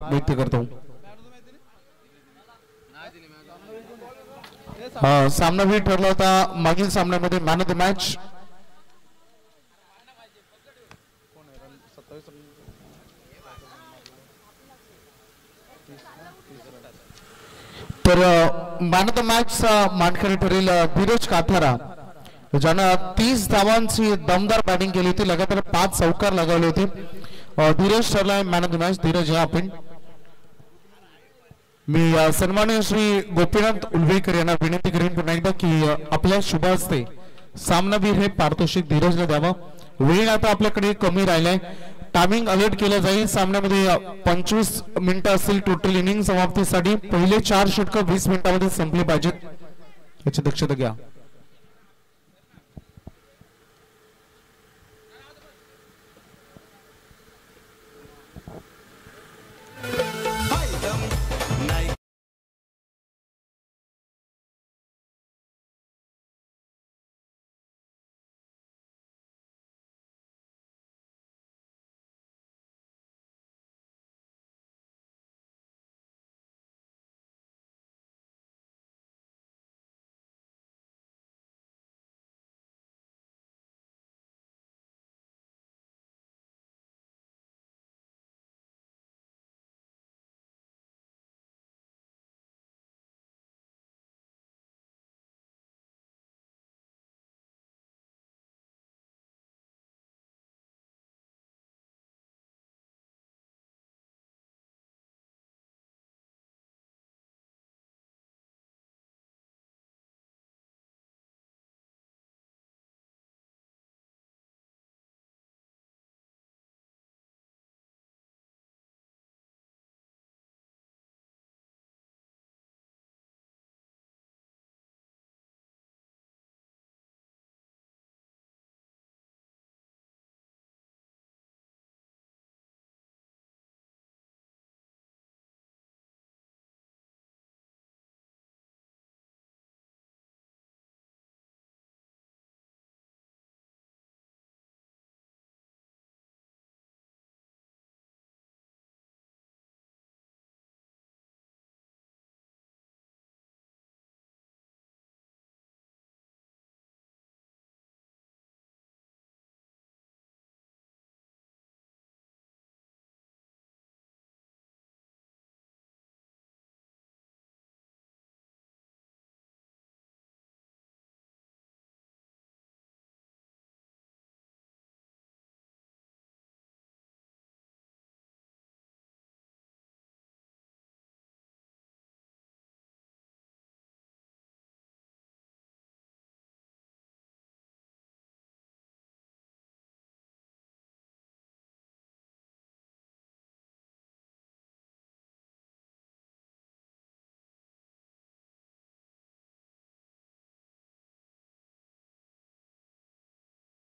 व्यक्त करतो. सामनावीर ठरला होता मागील सामन्यामध्ये मॅन ऑफ द मॅच. तर मॅन ऑफ द मॅच मानकरी ठरेल धीरज काथारा, ज्यानं 30 धावांची दमदार बॅटिंग केली होती. लगातार 5 चौकार लगावले होते. धीरज ठरला man of the match. Dheeraj या आपण मी सन्माननीय श्री गोपीनाथ उलवेकर यांना विनंती करेन पुन्हा एकदा की आपल्या शुभ हस्ते सामनावीर हे पारितोषिक धीरजला द्यावं. वेळ आता आपल्याकडे कमी राहिलाय. टायमिंग अलर्ट केलं जाईल. सामन्यामध्ये 25 मिनिटं असतील टोटल इनिंग समाप्तीसाठी. पहिले 4 षटक 20 मिनिटांमध्ये संपले पाहिजेत याची दक्षता घ्या.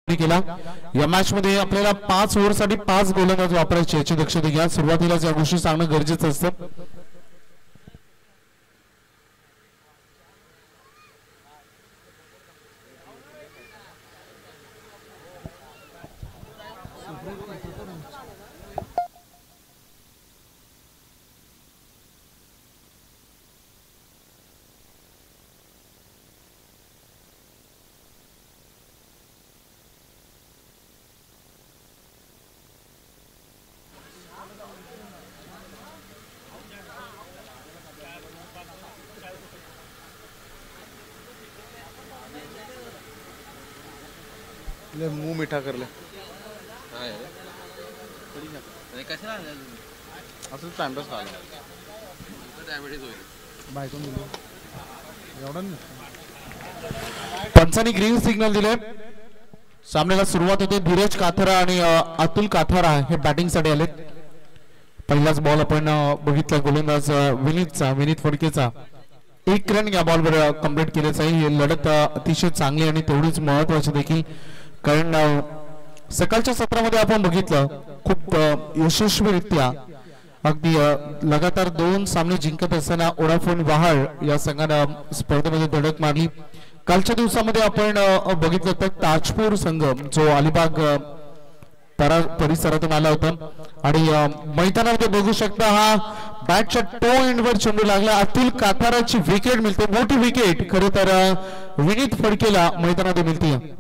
केला. या मॅच मध्ये आपल्याला 5 ओव्हरसाठी 5 गोलंदाज वापरायचे याची दक्षता घ्या. सुरुवातीलाच या गोष्टी सांगणं गरजेचं असतं. मुंह मीठा कर ले. असं टाइमपास खाला पंचांनी ग्रीन सिग्नल दिले. सामन्याला सुरुवात होते. धीरज काथारा आणि अतुल काथारा हे बॅटिंग साठी आले. पहिलाच बॉल आपण बघितला गोलंदाज विनीत फडकेचा 1 रन या बॉलवर कंप्लीट केल्याचं आहे. ही लढत अतिशय चांगली आणि तेवढीच महत्वाची देखील, कारण सकाळच्या सत्रामध्ये आपण बघितलं खूप यशस्वीरित्या अगदी लगातार 2 सामने जिंकत असताना ओडाफोन वहाळ या संघाने स्पर्धेमध्ये धडक मारली. कालच्या दिवसामध्ये आपण बघितलं तर ताजपूर संघ जो अलिबाग परिसरातून आला होता आणि मैदानामध्ये बघू शकता हा बॅटच्या टो एंडवर चेंडू लागला. अतुल काथाराची विकेट मिळते, मोठी विकेट खरे तर विनीत फडकेला मैदानामध्ये मिळते.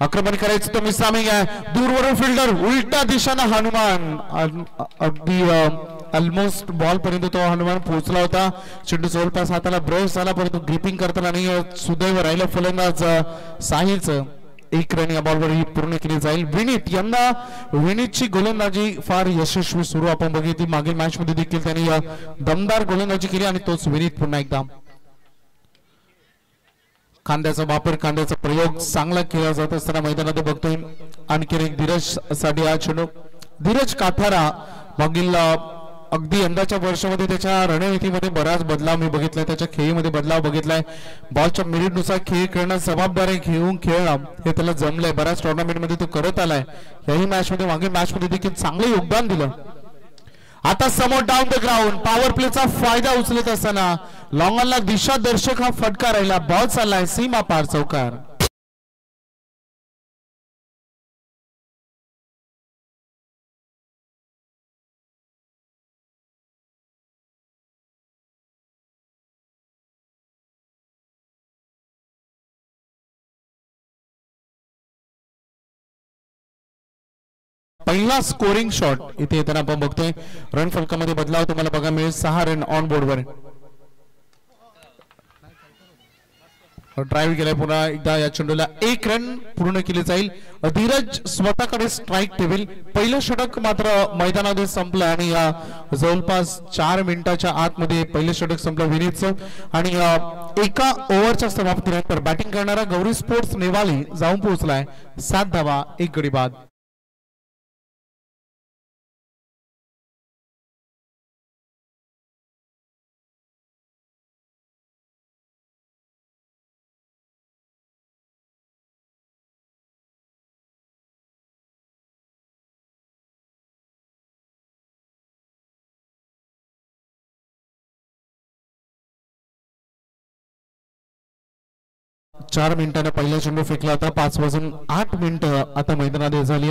आक्रमण करायचं तर मिसामिंग आहे, दूरवरून फिल्डर उलटा दिशानं हनुमान अगदी ऑलमोस्ट बॉल पर्यंत तो हनुमान पोहोचला होता. चेंडू जवळपास हाताला ब्रश झाला परंतु ग्रिपिंग करताना आणि सुदैव राहिलं फलंदाज साहिलचं. एक रन या बॉलवर ही पूर्ण केली जाईल. विनीत यंदा विनीतची गोलंदाजी फार यशस्वी सुरू आपण बघितली. मागील मॅच मध्ये देखील त्यांनी दमदार गोलंदाजी केली आणि तोच विनीत पुन्हा एकदा खांद्याचा वापर खांद्याचा प्रयोग चांगला केला जात असताना मैदानात बघतोय. आणखी एक धीरज साठी हा चेंडू. धीरज काथारा मागील अगदी यंदाच्या वर्षामध्ये त्याच्या रणनीतीमध्ये बराच बदलाव मी बघितलाय, त्याच्या खेळीमध्ये बदलाव बघितलाय. बॉलच्या मिनिटनुसार खेळ खेळणं, जबाबदारी घेऊन खेळणं हे त्याला जमलंय. बऱ्याच टुर्नामेंट मध्ये तो करत आलाय. याही मॅच मध्ये मागील मॅच मध्ये देखील चांगलं योगदान दिलं. आता समोर डाऊन द ग्राउंड पॉवर प्लेचा फायदा उचलत असताना लॉंगॉनला दिशा दर्शक हा फटका राहिला. बॉल चाललाय सीमा पार चौकार. पहिला स्कोरिंग शॉट इथे येताना आपण बघतोय. रन फलकामध्ये बदलाव तुम्हाला बघा मिळेल. 6 रन ऑन बोर्डवर. ड्राईव्ह केलाय पुन्हा एकदा या चेंडूला. 1 रन पूर्ण केले जाईल. धीरज स्वतःकडे स्ट्राईक ठेवेल. पहिलं षटक मात्र मैदानामध्ये संपलं आणि जवळपास 4 मिनिटाच्या आतमध्ये पहिलं षटक संपलं विनीतचं आणि एका ओव्हरच्या समाप्तीनंतर बॅटिंग करणारा गौरी स्पोर्ट्स नेवाली जाऊन पोहोचलाय. 7 धावा 1 गडी बाद. चार मिनिटांना पहिला चेंडू फेकला होता. 5 वाजून 8 मिनिटं आता मैदानात झाली.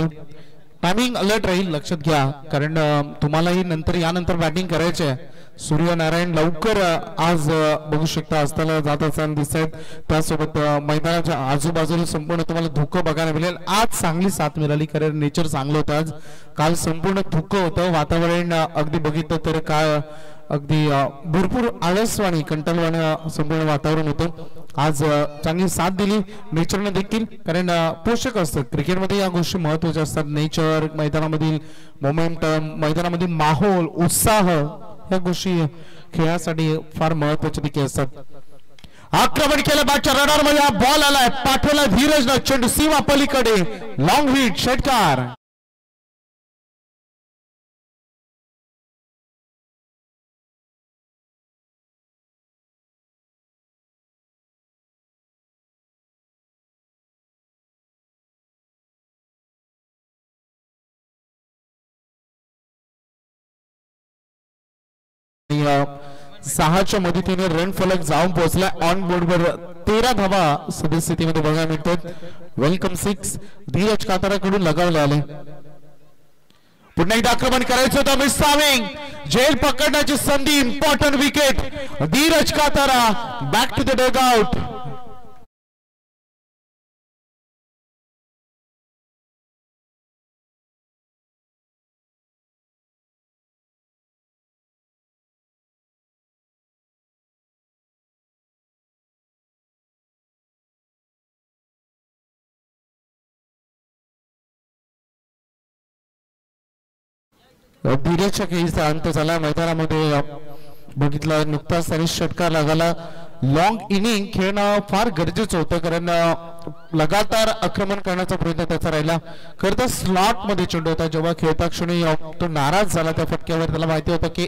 टायमिंग अलर्ट राहील, लक्षात घ्या, कारण तुम्हालाही नंतर यानंतर बॅटिंग करायची आहे. सूर्यनारायण लवकर आज बघू शकता असताना जात असताना दिसत आहेत. त्यासोबत मैदानाच्या आजूबाजूला संपूर्ण तुम्हाला धुकं बघायला मिळेल. आज चांगली साथ मिळाली, कारण नेचर चांगलं होतं. आज काल संपूर्ण धुकं होतं वातावरण. अगदी बघितलं तर काय अगदी भरपूर आळसवाणी कंटाळवाणी संपूर्ण वातावरण होतं. आज चांगली साथ दिली नेचरने देखील, कारण पोषक असतात क्रिकेटमध्ये या गोष्टी महत्वाच्या असतात. नेचर, मैदानामधील मोमेंटम, मैदानामधील माहोल, उत्साह या गोष्टी खेळासाठी फार महत्वाच्या देखील असतात. आक्रमण केलं बॅटच्या रडार मध्ये. बॉल आलाय, पाठवला धीरजनं. चेंडू सीमा पलीकडे, लॉंग हिट, षटकार. सहाच्या मदतीने रन फलक जाऊन पोहोचला. ऑन बोर्डवर 13 धावा सदस्यतेमध्ये बघायला मिळतात. वेलकम 6 धीरज काताराकडून लगावले आले. पुन्हा एकदा आक्रमण करायचं होतं. मिसामिंग जेल पकडण्याची संधी. Important wicket. Dheeraj Katara back to the dugout. धीरेच्या खेळीचा अंत झाला मैदानामध्ये बघितलं नुकताच त्यांनी षटकार लगाला लॉंग इनिंग खेळणं फार गरजेचं होतं कारण लगातार आक्रमण करण्याचा प्रयत्न त्याचा राहिला खरं तर स्लॉट मध्ये चेंडू होता जेव्हा खेळता क्षणी तो नाराज झाला त्या फटक्यावर त्याला माहिती होतं की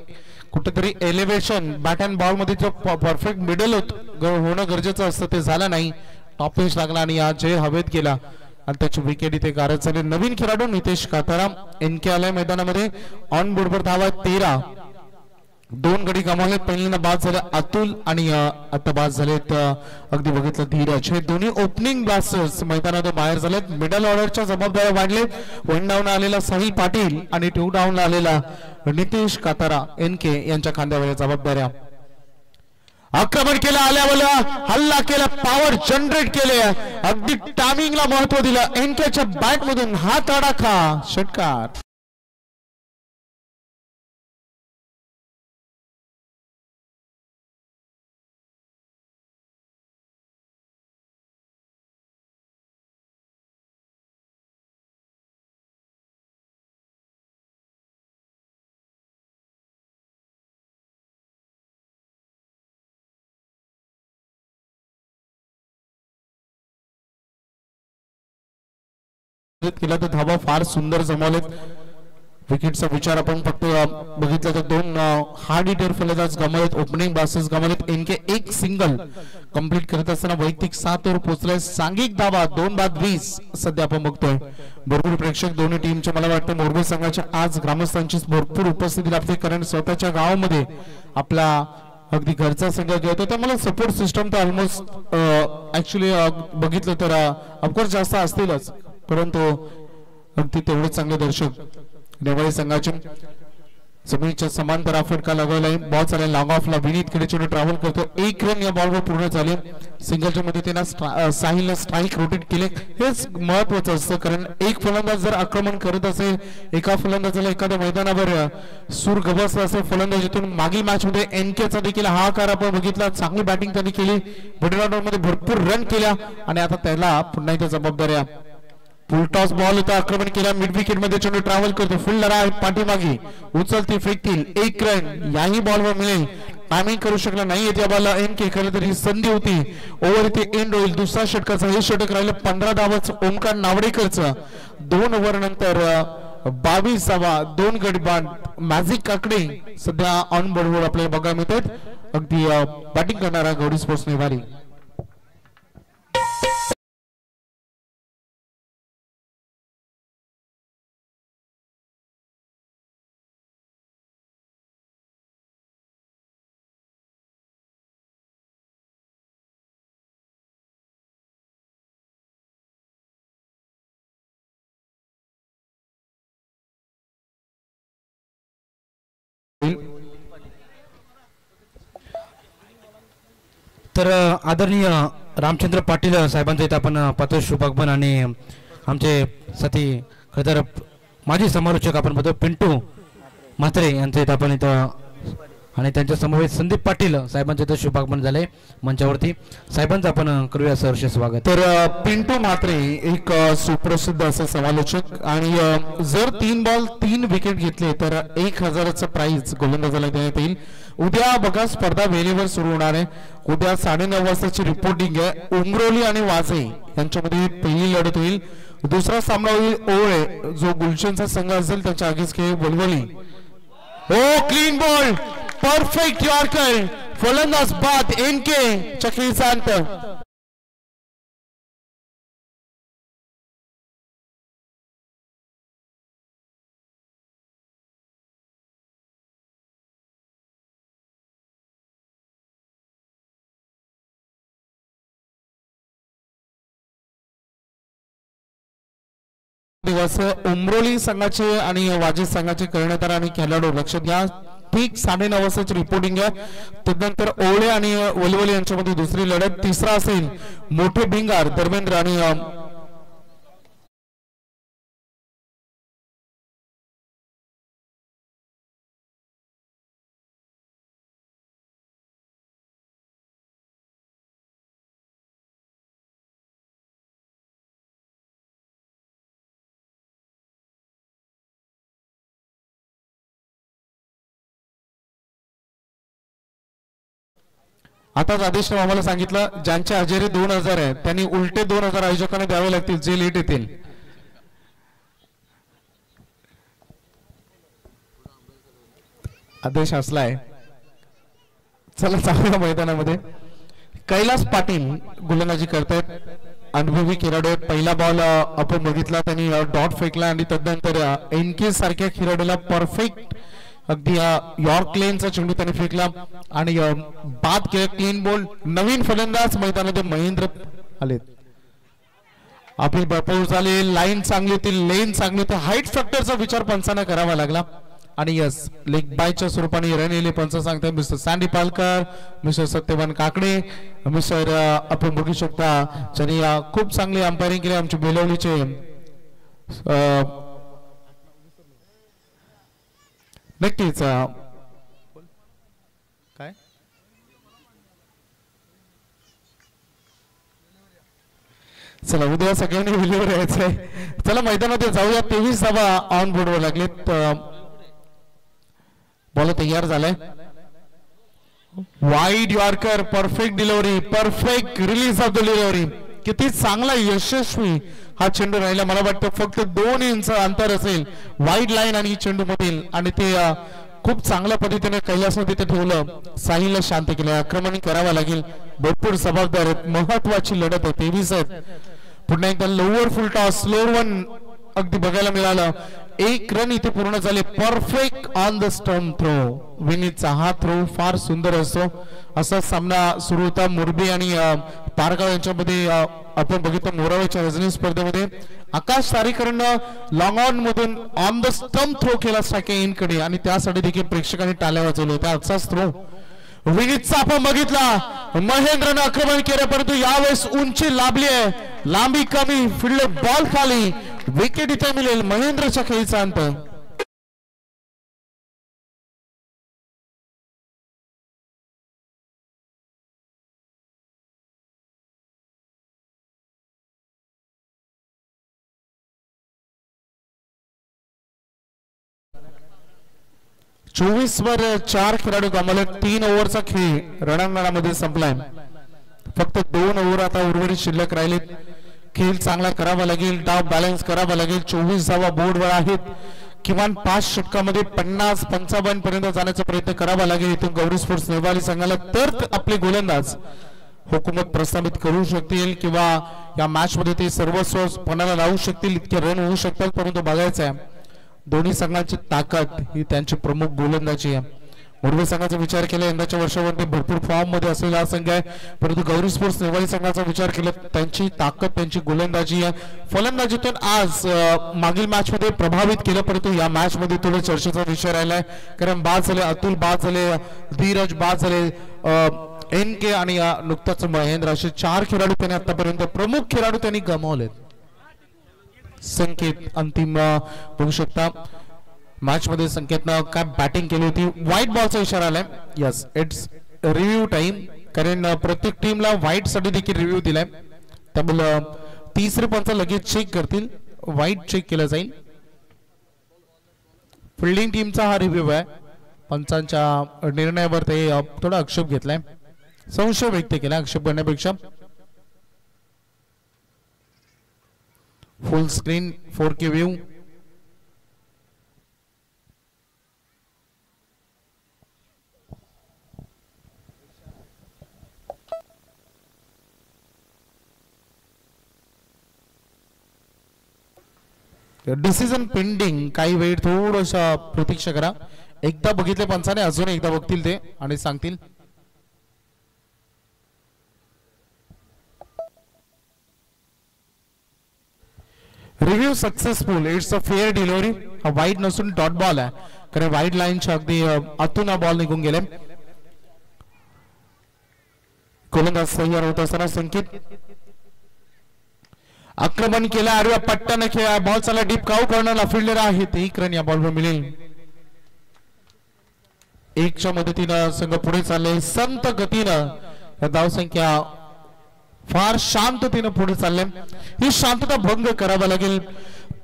कुठेतरी एलिव्हेशन बॅट अँड बॉल मध्ये जो परफेक्ट मिडल होणं गरजेचं असतं ते झालं नाही टॉप एज लागला आणि आज जय हवेत गेला आणि त्याची विकेट इथे गारद झाली नवीन खेळाडू नितेश कातारा एनके आलाय मैदानामध्ये ऑन बोर्डवर धावा 13 दोन गडी गमावले पहिल्यांदा बाद झाले अतुल आणि आता बाद झालेत अगदी बघितलं धीरज हे दोन्ही ओपनिंग ब्लास्टर्स मैदानातून बाहेर झालेत मिडल ऑर्डरच्या जबाबदाऱ्या वाढले वन डाऊन आलेला साहिल पाटील आणि टू डाऊन आलेला नितेश कातारा एनके यांच्या खांद्यावर जबाबदाऱ्या आक्रमण केलं आल्यावर हल्ला केला पॉवर जनरेट केले अगदी टायमिंगला महत्व दिलं एनकेच्या बॅट मधून हात अडका षटकार केला तर धावा फार सुंदर जमवलेत विकेटचा विचार आपण फक्त बघितलं तर दोन हार्ड हिटर फलंदाज गमावलेत ओपनिंग बासेस गमावलेत इनके एक सिंगल कंप्लीट करत असताना वैयक्तिक 7 वर पोहोचलाय सांघिक धावा 2-20 सध्या आपण बघतोय भरपूर प्रेक्षक दोन्ही टीमचे मला वाटतं मोरबी संघाच्या आज ग्रामस्थांची भरपूर उपस्थिती लाभते कारण स्वतःच्या गावामध्ये आपला अगदी घरचा संघ घेतो तर मला सपोर्ट सिस्टम तर ऑलमोस्ट ऍक्च्युली बघितलं तर ऑफकोर्स जास्त असतीलच परंतु अगदी तेवढे चांगले दर्शक नेवाळी संघाचे जमिनीच्या समांतर फटका लागवलाय बॉल चालला लॉंग ऑफला विनीत कडे चेंडू ट्रॅव्हल करतो एक रन या बॉलवर पूर्ण झाले सिंगलच्या मध्ये त्यांना साहिलने स्ट्राईक रोटेट केले हेच महत्वाचं असतं कारण एक फलंदाज जर आक्रमण करत असेल एका फलंदाजाला एखाद्या मैदानावर सूर गबसला असेल फलंदाजीतून मागील मॅच मध्ये एनकेचा देखील हाकार आपण बघितला चांगली बॅटिंग त्यांनी केली मिडल ऑर्डर मध्ये भरपूर रन केल्या आणि आता त्याला पुन्हा इथे जबाबदाऱ्या फुल टॉस बॉल होता आक्रमण केला मिड विकेट मध्ये चेंडू ट्रॅव्हल करतो फुल लढा पाठीमागे उचलती फेकतील एक रन याही बॉलवर मिळेल टायमिंग करू शकला नाही या बॉलला एनके खरं तर ही संधी होती ओव्हर इथे एंड होईल दुसरा षटकाचा हे षटक राहिलं 15 धावाचं ओमकार नावडेकरचं 2 ओव्हर नंतर 22 धावा 2 गडी बाद मॅजिक काकडे सध्या ऑन बोर्डवर आपल्याला बघायला मिळतात अगदी बॅटिंग करणारा गौरी स्पोर्ट्स नेवारी तर आदरणीय रामचंद्र पाटील साहेबांचं इथं आपण पात्र शुभागमन आणि आमचे साथी खरं तर माजी समालोचक आपण बघतो पिंटू म्हात्रे यांचं इथं आपण इथं आणि त्यांच्या समवेत संदीप पाटील साहेबांचं इथं शुभागमन झाले मंचावरती साहेबांचं आपण करूया सहर्ष स्वागत तर पिंटू म्हात्रे एक सुप्रसिद्ध असे समालोचक आणि जर 3 बॉल 3 विकेट घेतले तर 1000चं प्राइज गोलंदाजाला देण्यात येईल उद्या बघा स्पर्धा वेळेवर सुरू होणार आहे उद्या 9:30 वाजताची रिपोर्टिंग आहे उमरोली आणि वाजे यांच्यामध्ये पहिली लढत होईल दुसरा सामना होईल ओळे जो गुलशनचा संघ असेल त्याच्या आगीच खेळ वलवली ओ क्लीन बॉल परफेक्ट यॉर्कर फलंदाज बाद एनके चक्रीचा अंत दिवस उमरोली संघाचे आणि वाजी संघाचे कर्णधार आणि खेळाडू लक्ष द्या ठीक 9:30 वाजताची रिपोर्टिंग आहे त्यानंतर ओळे आणि वलवली यांच्यामध्ये दुसरी लढत तिसरा असेल मोठे भिंगार धर्मेंद्र आणि आताच आदेशने आम्हाला सांगितलं ज्यांचे हजेरी 2000 आहे त्यांनी उलटे 2000 आयोजकांना द्यावे लागतील जे लेट येतील. आदेश असलाय. चला चांगल्या मैदानामध्ये कैलास पाटील गोलंदाजी करतायत. अनुभवी खेळाडू पहिला बॉल आपण बघितला त्यांनी डॉट फेकला आणि तदनंतर एनके सारख्या खेळाडूला परफेक्ट अगदी यॉर्क लेनचा चेंडू त्याने फेकला आणि बाद केला क्लीन बॉल. नवीन फलंदाज मैदानामध्ये महेंद्र आले. आपली बळपळ झाली. लाईन चांगली होती लेन चांगली होती. हाईट फॅक्टरचा विचार पंचांना करावा लागला आणि यस लेग बायच्या स्वरूपाने रन येले पंच सांगतात mister sandy Palkar mister Satyavan Kakade mister आपण बघू शकता ज्यांनी खूप चांगली अंपायरिंग केली आमचे बेलवलीचे नक्कीच काय चला उद्या सगळ्यांनी विलीवर यायचंय. चला मैदानामध्ये जाऊया. 23 धावा ऑन बोर्डवर लागलेत. बॉल तयार झालाय. Wide yorker perfect delivery perfect release of the delivery. किती चांगला यशस्वी हा चेंडू राहिला. मला वाटतं फक्त 2 इंच अंतर असेल वाईड लाईन आणि चेंडू मधील आणि ते खूप चांगल्या पद्धतीने कैलासने तिथे ठेवलं. साहिलला शांत केलं. आक्रमण करावं लागेल. भरपूर जबाबदार आहेत. महत्वाची लढत आहे. 23 आहेत. पुन्हा एकदा lower full toss slower one अगदी बघायला मिळालं. 1 रन इथे पूर्ण झाले. Perfect on the stump throw. विनीतचा हा थ्रो फार सुंदर असतो. असा सामना सुरू होता मुरबी आणि पारगाव यांच्यामध्ये. आपण बघितलं मोरावेच्या रजनी स्पर्धेमध्ये आकाश तारेकरनं लॉंग ऑन मधून ऑन द स्टंप थ्रो केला स्ट्राइक इन कडे आणि त्यासाठी देखील प्रेक्षकांनी टाळ्या वाजवल्या होत्या. आजचाच थ्रो विनीतचा आपण बघितला. महेंद्रनं आक्रमण केलं परंतु यावेळेस उंची लाभली आहे. लांबी कमी फिल्ड बॉल खाली विकेट इथे मिळेल. महेंद्रच्या खेळीचा अंत. वर 4 खेळाडू गमावले. 3 ओव्हरचा खेळ रणांगणामध्ये संपलाय. फक्त 2 ओव्हर आता उर्वरित शिल्लक राहिले. खेळ चांगला करावा लागेल. डाव बॅलन्स करावा लागेल. 24 धावा बोर्डवर आहेत. किमान 5 षटकामध्ये 50-55 पर्यंत जाण्याचा प्रयत्न करावा लागेल इथून गौरी स्पोर्ट्स नेवाली संघाला. तर आपले गोलंदाज हुकूमत प्रस्थापित करू शकतील किंवा या मॅच मध्ये ते सर्वस्व पणाला लावू शकतील. इतके रन होऊ शकतात. परंतु बघायचं आहे दोन्ही संघांची ताकद ही त्यांची प्रमुख गोलंदाजी आहे. मुरबी संघाचा विचार केला यंदाच्या वर्षामध्ये भरपूर फॉर्म मध्ये असलेला संघ आहे. परंतु गौरी स्पोर्ट्स नेवाली संघाचा विचार केला त्यांची ताकद त्यांची गोलंदाजी आहे. फलंदाजीतून आज मागील मॅच मध्ये प्रभावित केलं परंतु या मॅच मध्ये थोडं चर्चेचा विषय राहिलाय. कारण बाद झाले अतुल बाद झाले धीरज बाद झाले NK आणि नुकताच महेंद्र असे 4 खेळाडू त्यांनी आतापर्यंत प्रमुख खेळाडू त्यांनी गमावलेत. संकेत अंतिम बघू शकता मॅच मध्ये संकेतनं काय बॅटिंग केली होती. व्हाईट बॉलचा इशारा आलाय. Yes it's review time. कारण प्रत्येक टीमला व्हाईट साठी देखील रिव्ह्यू दिलाय. त्यामुळे तिसरे पंच लगेच चेक करतील. व्हाईट चेक केलं जाईल. फिल्डिंग टीमचा हा रिव्ह्यू आहे. पंचांच्या निर्णयावर ते थोडा आक्षेप घेतलाय. संशय व्यक्त केला आक्षेप करण्यापेक्षा. फुल screen 4K view. Decision pending. काही वेळ थोडंसं प्रतीक्षा करा. एकदा बघितले पंचाने अजून एकदा बघतील ते आणि सांगतील. Review successful. It's a fair delivery. हा वाईड नसून डॉट बॉल आहे. कारण वाईड लाईनच्या अगदी आतून हा बॉल निघून गेले. गोलंदाज तयार होत असताना संकेत आक्रमण केलं. आडव्या पट्ट्याने खेळा. बॉल चालला डीप काऊ करण्याला फिल्डर आहे. 1 रन या बॉलवर मिळेल. 1च्या मदतीनं संघ पुढे चालले संत गतीनं. धावसंख्या फार शांततेने पुढे चालले. ही शांतता भंग करावा लागेल.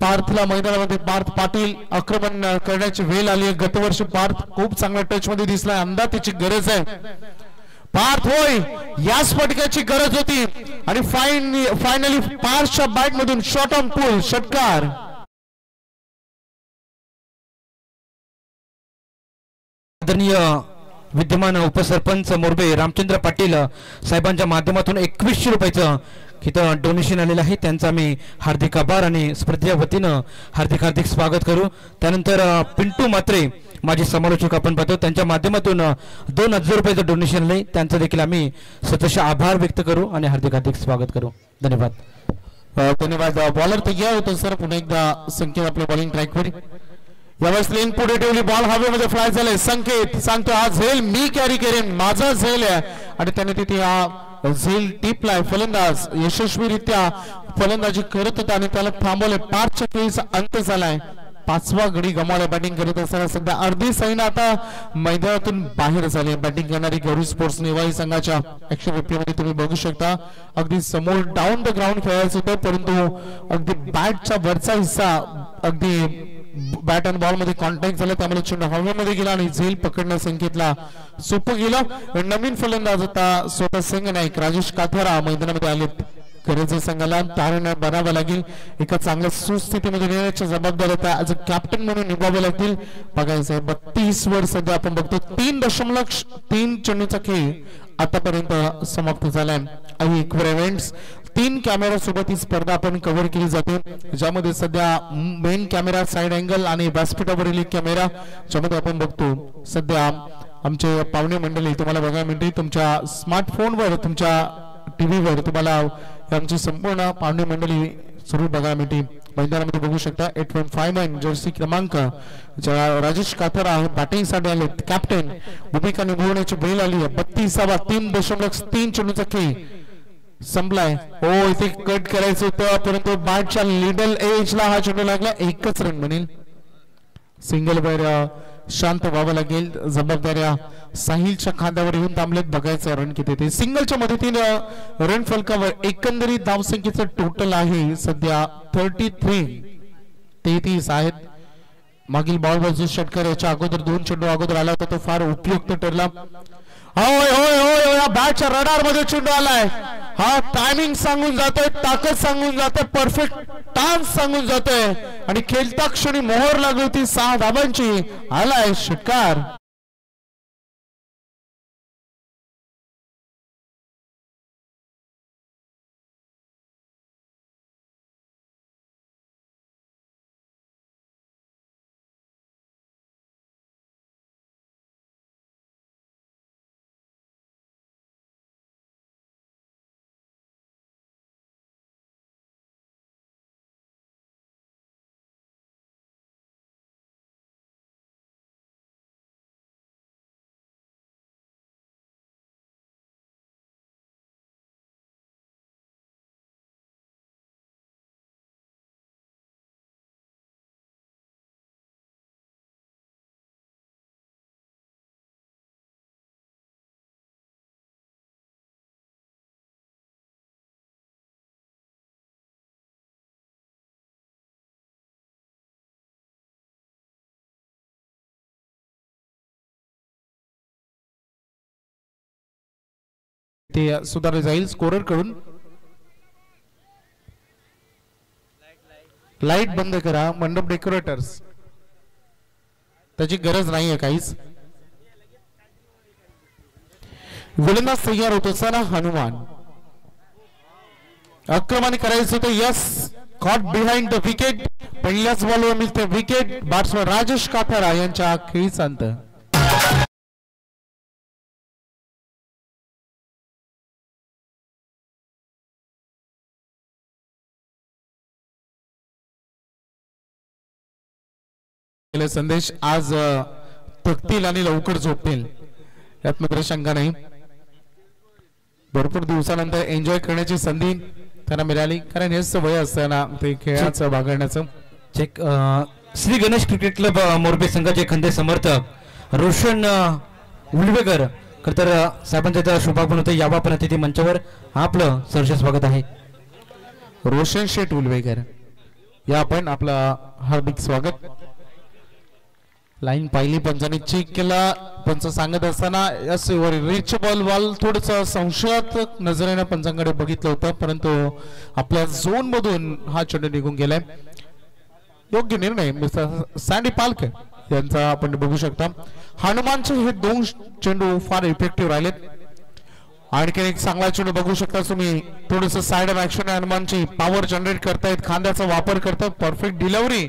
पार्थला मैदानामध्ये पार्थ पाटील आक्रमण करण्याची वेळ आली आहे. गतवर्षी पार्थ खूप चांगल्या टच मध्ये दिसला. अंदाज त्याची गरज आहे. पार्थ होय याच फटक्याची गरज होती आणि फायनली पार्थच्या बॅट मधून शॉट ऑन पूल षटकार. आदरणीय विद्यमान उपसरपंच मोरबे रामचंद्र पाटील साहेबांच्या माध्यमातून 2100 रुपयाचं इथं डोनेशन आलेलं आहे. त्यांचा मी हार्दिक आभार आणि स्पर्धेच्या वतीनं हार्दिक स्वागत करू. त्यानंतर पिंटू मात्रे माझे समालोचक आपण पाहतो त्यांच्या माध्यमातून 2000 रुपयाचं डोनेशन आले. त्यांचा देखील आम्ही स्वतःचे आभार व्यक्त करू आणि हार्दिक स्वागत करू. धन्यवाद. धन्यवाद. बॉलर तयार होतो सर. पुन्हा एकदा संकेत आपल्या बॉलिंग ट्रॅकवर. यावेळेस लेन पुढे ठेवली. बॉल हवेमध्ये फ्लाय झाले. संकेत सांगतो हा झेल मी कॅरी करेन माझा झेल आहे आणि त्याने तिथे हा झेल टिपलाय. फलंदाज यशस्वीरित्या फलंदाजी करत होता आणि त्याला थांबवले. 5च्या खेळीचा अंत झालाय. 5वा गडी गमावला. बॅटिंग करत असताना सध्या अर्धी सैन्य आता मैदानातून बाहेर झाले. बॅटिंग करणारी गौरी स्पोर्ट्स नेवाई संघाच्या ऍक्शन रिप्लेमध्ये तुम्ही बघू शकता अगदी समोर डाऊन द ग्राउंड खेळायचं होतं परंतु अगदी बॅटचा वरचा हिस्सा अगदी बॅट अँड बॉल मध्ये कॉन्टॅक्ट झाला त्यामुळे चेंडू हवेमध्ये गेला आणि झेल पकडण्या संकेतला सोपं गेलं. नवीन फलंदाज आता स्वतः संघ नायक राजेश काथारा मैदानामध्ये आलेत. गरजे संघाला तारण बनावं लागेल. एका चांगल्या सुस्थितीमध्ये नेण्याच्या जबाबदाऱ्या त्या ऍज अ कॅप्टन म्हणून निभावं लागतील. बघायचं 32 वर सध्या आपण बघतो 3.3 चेंडूचा खेळ आतापर्यंत समाप्त झालाय. आणि इव्हेंट्स 3 कॅमेरा सोबत ही स्पर्धा आपण कव्हर केली जाते ज्यामध्ये सध्या मेन कॅमेरा साइड अँगल आणि व्यासपीठावरील एक कॅमेरा ज्यामध्ये आपण बघतो सध्या आमचे पाहुणे मंडळी तुम्हाला बघायला मिळते. तुमच्या स्मार्टफोनवर तुमच्या टीव्हीवर तुम्हाला आमची संपूर्ण पाहुणे मंडळी सुरू बघायला मिळते. मैदानामध्ये बघू शकता 8159 जर्सी क्रमांक राजेश काथारा बॅटिंगसाठी आले. कॅप्टन भूमिका निभवण्याची वेळ आली आहे. 32वा 3.3 चेंडूचा खेळ संपलाय. हो इथे कट करायचं होतं परंतु बॅटच्या लिडल एजला हा चेंडू लागला. एकच रन बनेल. सिंगल वर शांत व्हावं लागेल. जबाबदाऱ्या साहिलच्या खांद्यावर येऊन थांबलेत. बघायचं रन किती ते. सिंगलच्या मदतीने रन फलकावर एकंदरीत धावसंख्येचं टोटल आहे सध्या 33 आहेत. मागील बॉल बाजू षटकार याच्या अगोदर 2 चेंडू अगोदर आला होता तो फार उपयुक्त ठरला. होय होय होय या बॅटच्या रडार मध्ये चेंडू आलाय. हा टायमिंग सांगून जातोय ताकद सांगून जातोय परफेक्ट टान्स सांगून जातोय आणि खेळता क्षणी मोहर लागली होती 6 धाबांची. आलाय षटकार. ते सुधारले जाईल स्कोरर कडून. लाईट बंद करा. मंडप डेकोरेटर्स त्याची गरज नाहीये काहीच. गोलंदाज तयार होतो. चला हनुमान आक्रमण करायचं होतं. Yes caught behind the wicket. पहिल्याच बॉलवर मिळते विकेट. बॅट्समन राजेश काथारा यांच्या खेळीचा अंत. संदेश आज थकतील आणि लवकर झोपतील यात मात्र शंका नाही. भरपूर दिवसानंतर एन्जॉय करण्याची संधी त्यांना मिळाली कारण हेच सवय असतं ना ते खेळाचं भागण्याचं. चेक श्री गणेश क्रिकेट क्लब मोरबी संघाचे खंदे समर्थक रोशन उलवेकर तर साहेबांच्या शुभागमन होते. यावा पण अतिथी मंचावर आपलं सहर्ष स्वागत आहे. रोशन शेठ उलवेकर या आपण आपलं हार्दिक स्वागत. लाईन पाहिली पंचांनी चेक केला पंच सांगत असताना यस रिच बॉल थोडस संशयात्मक नजरेने पंचांकडे बघितलं होतं परंतु आपल्या झोन मधून हा चेंडू निघून गेलाय. योग्य निर्णय मिस्टर सँडी पालकर यांचा आपण बघू शकता. हनुमानचे हे 2 चेंडू फार इफेक्टिव्ह राहिलेत. आणखी एक चांगला चेंडू बघू शकता तुम्ही थोडस साइड ऑफ ऍक्शन हनुमानची पॉवर जनरेट करतायत खांद्याचा वापर करतात परफेक्ट डिलिव्हरी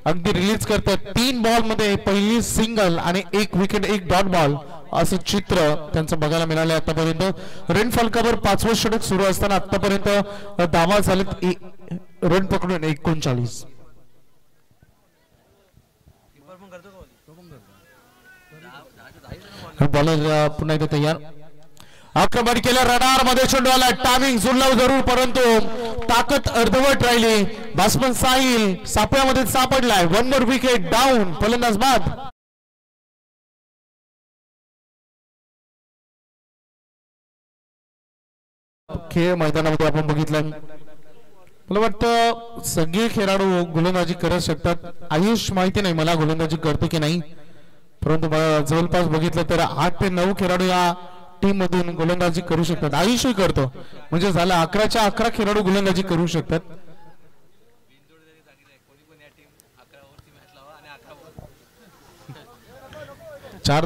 अगदी रिलीज करतात. 3 बॉल मध्ये पहिली सिंगल आणि 1 विकेट 1 डॉट बॉल असं चित्र त्यांचं बघायला मिळालं आतापर्यंत. रन फलकावर 5वं षटक सुरू असताना आतापर्यंत धावा झालेत रन पकडून 39. बॉलर पुन्हा एकदा तयार आक्रमण केलं रडार मध्ये चेंडू आला टायमिंग जुळला जरूर परंतु ताकद अर्धवट राहिली. बॅट्समन साहिल सापळ्यामध्ये सापडलाय. 1 मोर विकेट डाऊन फलंदाज बाद. खेळ मैदानामध्ये आपण बघितलं मला वाटतं सगळे खेळाडू गोलंदाजी करत शकतात. आयुष माहिती नाही मला गोलंदाजी करतो की नाही परंतु जवळपास बघितलं तर 8 ते 9 खेळाडू या टीम मधून गोलंदाजी करू शकतात. आयुषही करतो म्हणजे झालं 11च्या 11 खेळाडू गोलंदाजी करू शकतात. चार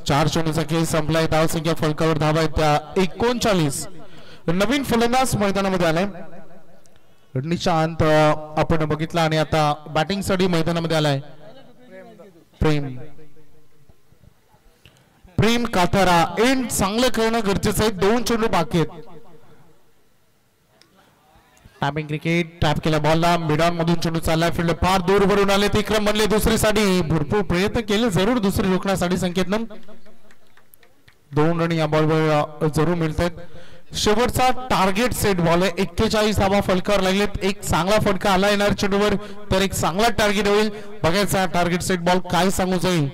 4 चेंडूचा खेळ संपलाय. धाव संख्या फलकावर धावा आहेत त्या 39. नवीन फलंदाज मैदानामध्ये आलाय. निशांत आपण बघितला आणि आता बॅटिंग साठी मैदानामध्ये आलाय प्रेम काथारा. एंड चांगलं खेळणं गरजेचं आहे. 2 चेंडू बाकी आहेत. टॅपिंग क्रिकेट टॅप केला बॉलला मिडॉन मधून चेंडू चाललाय फील्ड फार दूर भरून आले. विक्रम बनले दुसरी साठी भरपूर प्रयत्न केले जरूर दुसरी रोखण्यासाठी संकेतन 2 रन या बॉलवर जरूर मिळत आहेत. शेवटचा टार्गेट सेट बॉल आहे. 41 धावा फलकावर लागलेत. एक चांगला फटका आला येणार चेंडूवर तर एक चांगला टार्गेट होईल. बघायचा टार्गेट सेट बॉल काय सांगू जाईल.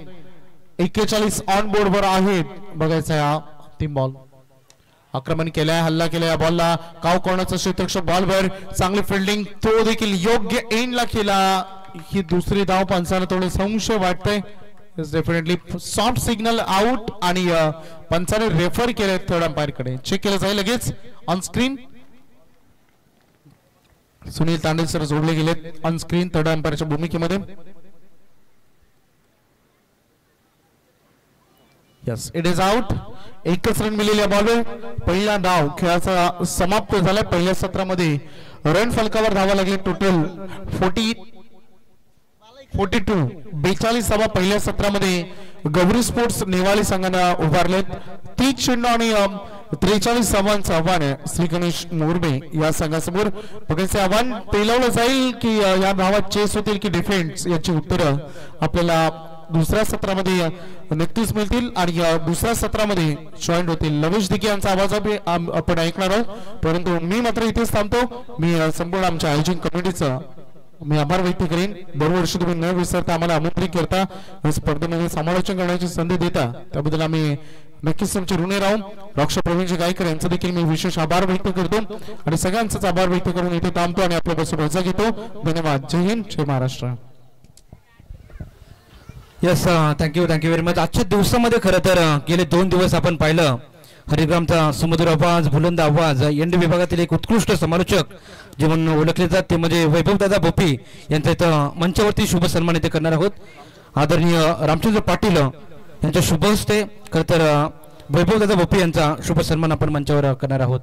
41 ऑन बोर्ड वर आहेत. बघायचा हा 3 बॉल आक्रमण केलाय हल्ला केला या बॉलला काव कॉर्नरचा क्षेत्ररक्षक बॉलवर चांगली फिल्डिंग तो देखील योग्य एंडला केला. ही दुसरी धाव पंचाला थोडं संशय वाटतंय. डेफिनेटली सॉफ्ट सिग्नल आउट आणि पंचाने रेफर केले थर्ड अंपायर कडे. चेक केलं जाईल लगेच on screen. Sunil Tande sir जोडले गेलेत ऑन स्क्रीन थर्ड अंपायरच्या भूमिकेमध्ये. Yes it is out. एकच रन मिळालेल्या बॉलवर पहिला डाव खेळाचा समाप्त झाला. पहिल्या सत्रामध्ये रन फलकावर धावा लागले टोटल 42 धावा पहिल्या सत्रामध्ये गौरी स्पोर्ट्स नेवाळी संघाने उभारलेत. 30 चेंडू आणि 43 धावांचं आव्हान आहे श्री गणेश मोरबे या संघासमोर. बघायचे आव्हान पेलवलं जाईल की या धावात चेस होतील की डिफेन्स याची उत्तरं आपल्याला दुसऱ्या सत्रामध्ये नक्कीच मिळतील आणि दुसऱ्या सत्रामध्ये जॉईंट होतील. लवेश दिघे यांचा आवाज आपण ऐकणार आहोत परंतु मी मात्र इथेच थांबतो. मी संपूर्ण आमच्या आयोजन कमिटीचं मी आभार व्यक्त करेन. दरवर्षी तुम्ही न विसरता आम्हाला आमंत्रित करता स्पर्धेमध्ये समालोचन करण्याची संधी देता त्याबद्दल आम्ही नक्कीच तुमचे ऋणी राहू. डॉक्टर प्रवीणजी गायकर यांचा देखील मी विशेष आभार व्यक्त करतो आणि सगळ्यांचाच आभार व्यक्त करून इथे थांबतो आणि आपल्यापासून रजा घेतो. धन्यवाद. जय हिंद जय Maharashtra. Yes thank you very much. आजच्या दिवसामध्ये खरं तर गेले 2 दिवस आपण पाहिलं हरिग्रामचा सुमधुर आवाज बुलंद आवाज एनडी विभागातील एक उत्कृष्ट समालोचक जे म्हणून ओळखले जातात ते म्हणजे वैभवदादा भोपी यांचा इथं मंचावरती शुभ सन्मान इथे करणार आहोत. आदरणीय रामचंद्र पाटील यांच्या शुभ हस्ते खरं तर वैभवदादा भोपी यांचा शुभ सन्मान आपण मंचावर करणार आहोत.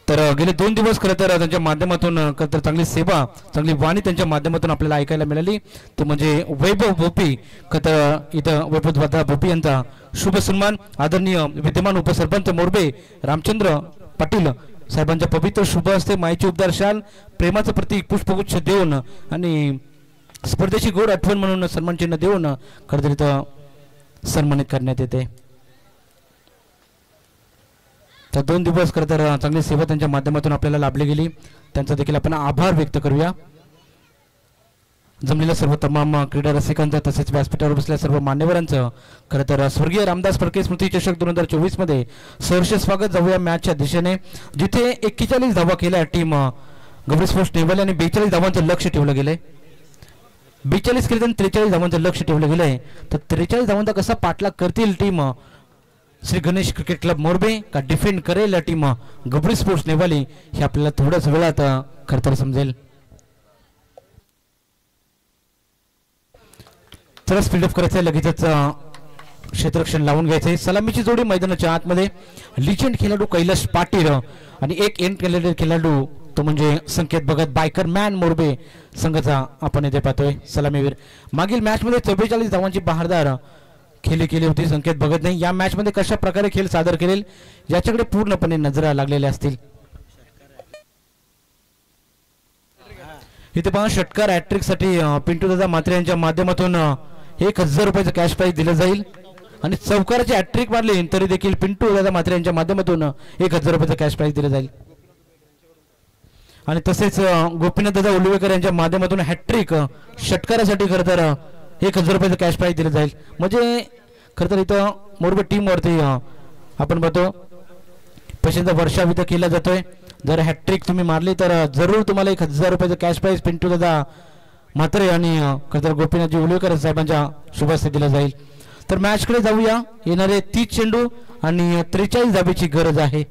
तर गेले 2 दिवस खरं तर त्यांच्या माध्यमातून खरं तर चांगली सेवा चांगली वाणी त्यांच्या माध्यमातून आपल्याला ऐकायला मिळाली. ते म्हणजे वैभव भोपी खरं तर इथं वैभवदादा भोपी यांचा शुभ सन्मान आदरणीय विद्यमान उपसरपंच मोरबे रामचंद्र पाटील साहेबांच्या पवित्र शुभ हस्ते मायेची उबदार शाल प्रेमाचं प्रतीक पुष्पगुच्छ देऊन आणि स्पर्धेची गोड आठवण म्हणून सन्मान चिन्ह देऊन खरं तर इथं सन्मानित करण्यात येते. तर 2 दिवस खरं तर चांगली सेवा त्यांच्या माध्यमातून आपल्याला लाभली गेली. त्यांचा देखील आपण आभार व्यक्त करूया. जमलेल्या सर्व तमाम क्रीडा रसिकांचं तसेच व्यासपीठावर बसलेल्या सर्व मान्यवरांचं खरं तर स्वर्गीय रामदास फडके स्मृती चषक 2024 मध्ये सहर्ष स्वागत. जाऊया मॅचच्या दिशेने जिथे 41 धावा केल्या टीम गौरी स्पोर्ट्स नेवाले आणि 42 धावांचं लक्ष ठेवलं गेलंय. 42 केले आणि 43 धावांचं लक्ष ठेवलं गेलंय. तर 43 धावांचा कसा पाठलाग करतील team Shri Ganesh cricket club Morbe का डिफेंड करेल टीम गबरी स्पोर्ट्स नेवाली हे आपल्याला थोड्याच वेळात खरं तर समजेल. चला स्पीडअप करायचंय, लगेचच क्षेत्ररक्षण लावून घ्यायचंय. सलामीची जोडी मैदानाच्या आतमध्ये लिजेंड खेळाडू कैलाश पाटील आणि एक एंड खेळाडू तो म्हणजे संकेत भगत बायकर मॅन मोरबे संघाचा आपण इथे पाहतोय सलामीवीर. मागील मॅच मध्ये 44 धावांची बहारदार खेळी केली होती संकेत भगत ने. या मॅच मध्ये कशा प्रकारे खेळ सादर केलेल याच्याकडे पूर्णपणे नजरा लागलेल्या असतील. इथे पहा षटकार हॅट्रिक साठी पिंटू दादा मात्रे यांच्या माध्यमातून 1000 रुपयाचं कॅश प्राइज दिलं जाईल आणि चौकाराची हॅट्रिक मारली तरी देखील पिंटू दादा मात्रे यांच्या माध्यमातून 1000 रुपयाचं कॅश प्राइज दिलं जाईल. आणि तसेच गोपीनाथ दादा उलवेकर यांच्या माध्यमातून हॅट्रिक षटकारासाठी खरं तर 1000 रुपयाचं कॅश प्राइज दिलं जाईल. म्हणजे खरं तर इथं मोरबे टीम वरती आपण बघतो पैशांचा वर्षाव इथं केला जातोय. जर हॅट्रिक तुम्ही मारली तर जरूर तुम्हाला 1000 रुपयाचं कॅश प्राइज पिंटू दादा मात्रे आणि खरं तर गोपीनाथजी उलवेकर साहेबांच्या शुभ हस्ते दिलं जाईल. तर मॅच कडे जाऊया. येणारे 30 चेंडू आणि 43 धाबेची गरज आहे.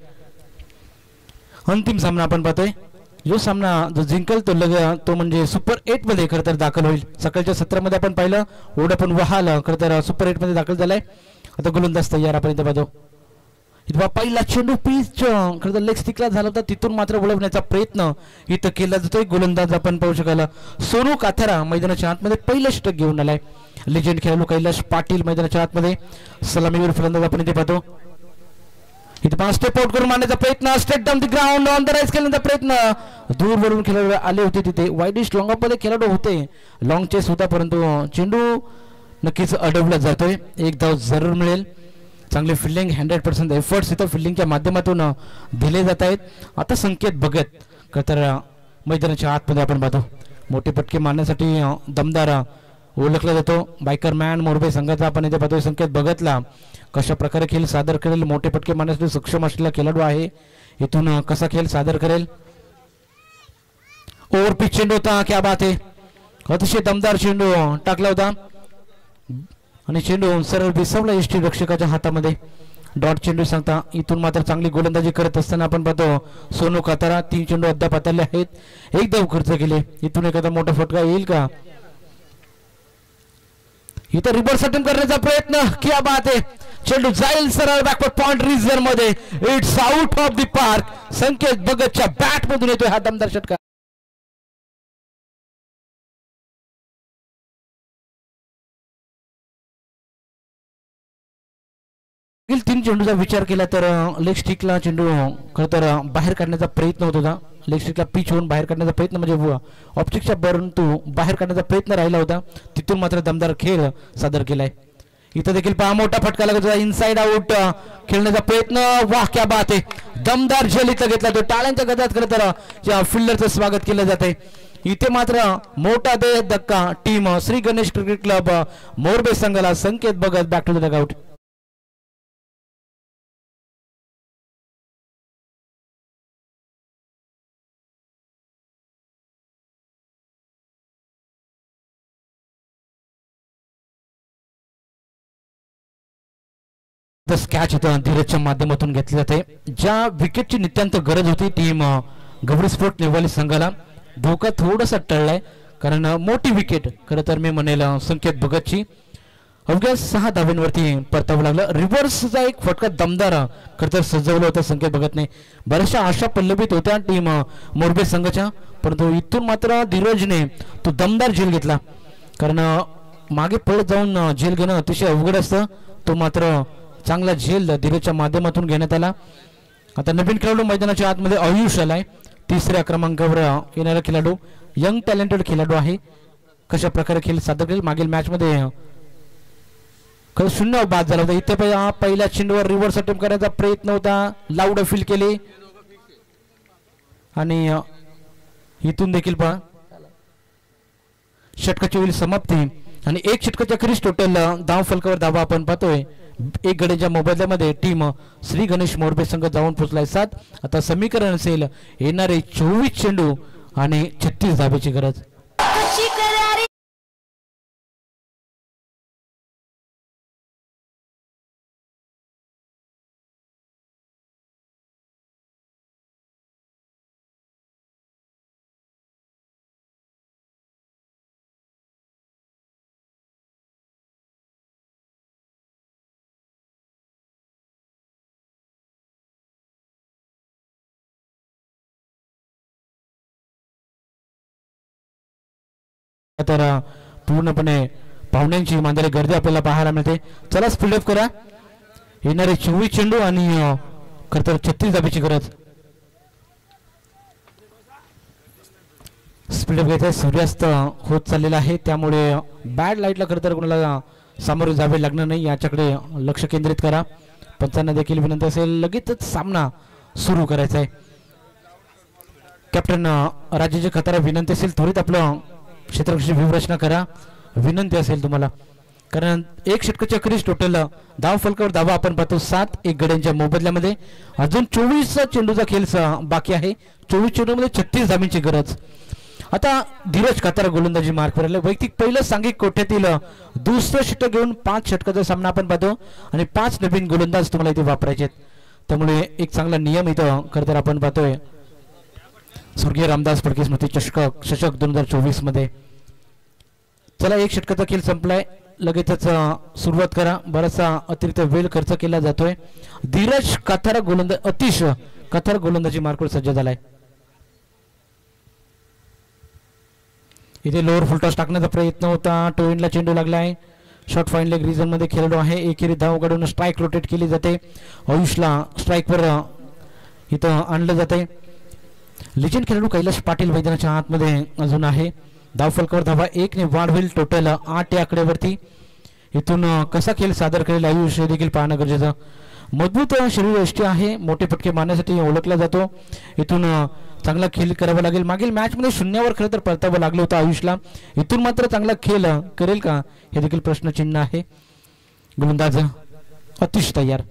अंतिम सामना आपण पाहतोय. जो सामना जो जिंकल तो म्हणजे सुपर 8 मध्ये खरं तर दाखल होईल. सकाळच्या सत्रामध्ये आपण पाहिलं ओढापण वहाल खरं तर सुपर 8 मध्ये दाखल झालाय. आता गोलंदाज तयार आपण इथे पाहतो. इथं पहिला चेंडू पिच खरं तर लेग स्टिकला झाला होता, तिथून मात्र वळवण्याचा प्रयत्न इथं केला जातोय. गोलंदाज आपण पाहू शकाल सोनू काथारा मैदानाच्या आतमध्ये पहिलं षटक घेऊन आलाय. लेजेंड खेळाडू कैलाश पाटील मैदानाच्या आतमध्ये सलामीवीर फलंदाज आपण इथे पाहतो. इथे 5 स्टेप आउट करून मारण्याचा प्रयत्न, straight down the ground on the rise खेळण्याचा प्रयत्न, दूर वळून खेळाडू आले होते तिथे. वाईडिश लॉंग मध्ये खेळाडू होते, लॉंग चेस होता परंतु चेंडू नक्कीच अडवला जातोय. एक धाव जरूर मिळेल. चांगले फिल्डिंग 100% एफर्ट्स इथं फिल्डिंगच्या माध्यमातून दिले जात आहेत. आता संकेत भगत तर मैदानाच्या आतमध्ये आपण पाहतो मोठे पटके मारण्यासाठी दमदार ओळखला जातो. बायकर मॅन मोरबे संघाचा आपण इथे पाहतोय. संकेत भगतला कशा प्रकारे खेळ सादर करेल, मोठे पटके मारण्यासाठी सक्षम असलेला खेळाडू आहे. इथून कसा खेळ सादर करेल. ओव्हर पिच चेंडू होता, क्या बात आहे. अतिशय दमदार चेंडू टाकला होता आणि चेंडू सरळ बिसवला यष्टी रक्षकाच्या हातामध्ये. डॉट चेंडू सांगता इथून मात्र चांगली गोलंदाजी करत असताना आपण पाहतो सोनू कातारा 3 चेंडू अद्याप हाताळले आहेत. एक धाव खर्च केले. इथून एखादा मोठा फटका येईल का. इथं रिव्हर्स अटेम्प्ट करण्याचा प्रयत्न, क्या बात आहे. चेंडू जाईल सरळ बॅकवर्ड पॉइंट रिझर मध्ये. It's out of the park. Sanket भगतच्या बॅट मधून येतोय हा दमदार षटकार. 3 चेंडूचा विचार केला तर लेग स्टिकला चेंडू खरं तर बाहेर काढण्याचा प्रयत्न होत होता. लेग स्टिकला पिच होऊन बाहेर काढण्याचा प्रयत्न म्हणजे ऑब्जेक्टच्या परंतु बाहेर काढण्याचा प्रयत्न राहिला होता. तिथून मात्र दमदार खेळ सादर केलाय. इथं देखील पहा मोठा फटका लागत होता. इनसाइड आउट खेळण्याचा प्रयत्न, वाह क्या बात आहे. दमदार झेल इथं घेतला तो. टाळ्यांच्या गजरात खरं तर फिल्डरचं स्वागत केलं जात आहे. इथे मात्र मोठा धक्का team Shri Ganesh cricket club Morbe संघाला. Sanket Bhagat back to the dugout. 10 catch धीरजच्या माध्यमातून घेतले जाते. ज्या विकेटची नित्यांत गरज होती टीम गवरी स्पोर्ट नेवाली संघाला, धोका थोडासा टळलाय कारण मोठी विकेट खरं तर मी म्हणेल संकेत भगतची अवघ्या 6 धावांवरती परतावं लागलं. रिव्हर्सचा एक फटका दमदार खरं तर सजवलं होतं संकेत भगतने. बऱ्याचशा आशा पल्लवित होत्या टीम मोरबे संघाच्या, परंतु इथून मात्र धीरजने तो दमदार झेल घेतला. कारण मागे पळत जाऊन झेल घेणं अतिशय अवघड असतं. तो मात्र चांगला झेल धीरजच्या माध्यमातून घेण्यात आला. आता नवीन खेळाडू मैदानाच्या आतमध्ये आयुष आलाय. 3ऱ्या क्रमांकावर येणारा खेळाडू यंग टॅलेंटेड खेळाडू आहे. कशा प्रकारे खेळ सादर करेल. मागील मॅच मध्ये 0 बाद झाला होता. इथे पहिल्या चेंडूवर रिव्हर्स अटेम्प्ट करायचा प्रयत्न होता, लाऊड फील केले आणि इथून देखील पहा षटकाची होईल समाप्ती आणि 1 षटकाच्या खरीच टोटल धाव फलकावर धावा आपण पाहतोय. 1 गड्याच्या मोबदल्यामध्ये टीम श्री गणेश मोरबे संघ जाऊन पोहोचलाय 7. आता समीकरण असेल येणारे 24 चेंडू आणि 36 धाब्याची गरज. तर पूर्णपणे पाहुण्यांची मांजरी गर्दी आपल्याला पाहायला मिळते. चला स्पीडअप करा. येणारे 24 चेंडू आणि खरं तर 36 धाब्याची गरज. स्पीडअप घ्यायचं. सूर्यास्त होत चाललेला आहे त्यामुळे बॅड लाईटला खरं तर कोणाला सामोरे जावे लागणार नाही याच्याकडे लक्ष केंद्रित करा. पंचांना देखील विनंती असेल लगेचच सामना सुरू करायचा आहे. कॅप्टन राजेश खतारा विनंती असेल त्वरित आपलं क्षेत्ररक्षक व्यूहरचना करा. विनंती असेल तुम्हाला कारण एक षटकाच्या अखेरीस टोटल धाव फलकावर धावा आपण पाहतो 7 एक गड्यांच्या मोबदल्यामध्ये. अजून 24 चेंडूचा खेळ बाकी आहे. 24 चेंडूमध्ये 36 धावांची गरज. आता धीरज कातारा गोलंदाजी मार्कवर आले. वैयक्तिक पहिलं सांघिक कोट्यातील दुसरं षटक घेऊन 5 षटकाचा सामना आपण पाहतो आणि 5 नवीन गोलंदाज तुम्हाला इथे वापरायचे आहेत. त्यामुळे एक चांगला नियम इथं खरं तर आपण पाहतोय स्वर्गीय रामदास फडके स्मृती चषक 2024 मध्ये. चला एक षटकाचा खेळ संपलाय. लगेचच सुरुवात करा. बराचसा अतिरिक्त वेळ खर्च केला जातोय. धीरज कातारा गोलंदाज अतिश कातारा गोलंदाजी मार्कवर सज्ज झालाय. इथे लोअर फुलटॉस टाकण्याचा प्रयत्न होता. टोइनला चेंडू लागलाय. शॉर्ट फाईन लेग रिजन मध्ये खेळलो आहे. एकेरी धाव काढून स्ट्राईक रोटेट केली जाते. आयुषला स्ट्राईकवर इथं आणलं जाते. लिजंड खेळाडू कैलाश पाटील मैदानाच्या आतमध्ये अजून आहे. धाव फलकावर धावा 1 ने वाढ होईल. टोटल 8 या आकड्यावरती. इथून कसा खेळ सादर करेल आयुष हे देखील पाहणं गरजेचं. मजबूत शरीरयष्टी आहे. मोठे फटके मारण्यासाठी ओळखला जातो. इथून चांगला खेळ करावा लागेल. मागील मॅच मध्ये 0वर खरं तर परतावं लागलं होतं आयुषला. इथून मात्र चांगला खेळ करेल का हे देखील प्रश्नचिन्ह आहे. गोलंदाज अतिश तयार.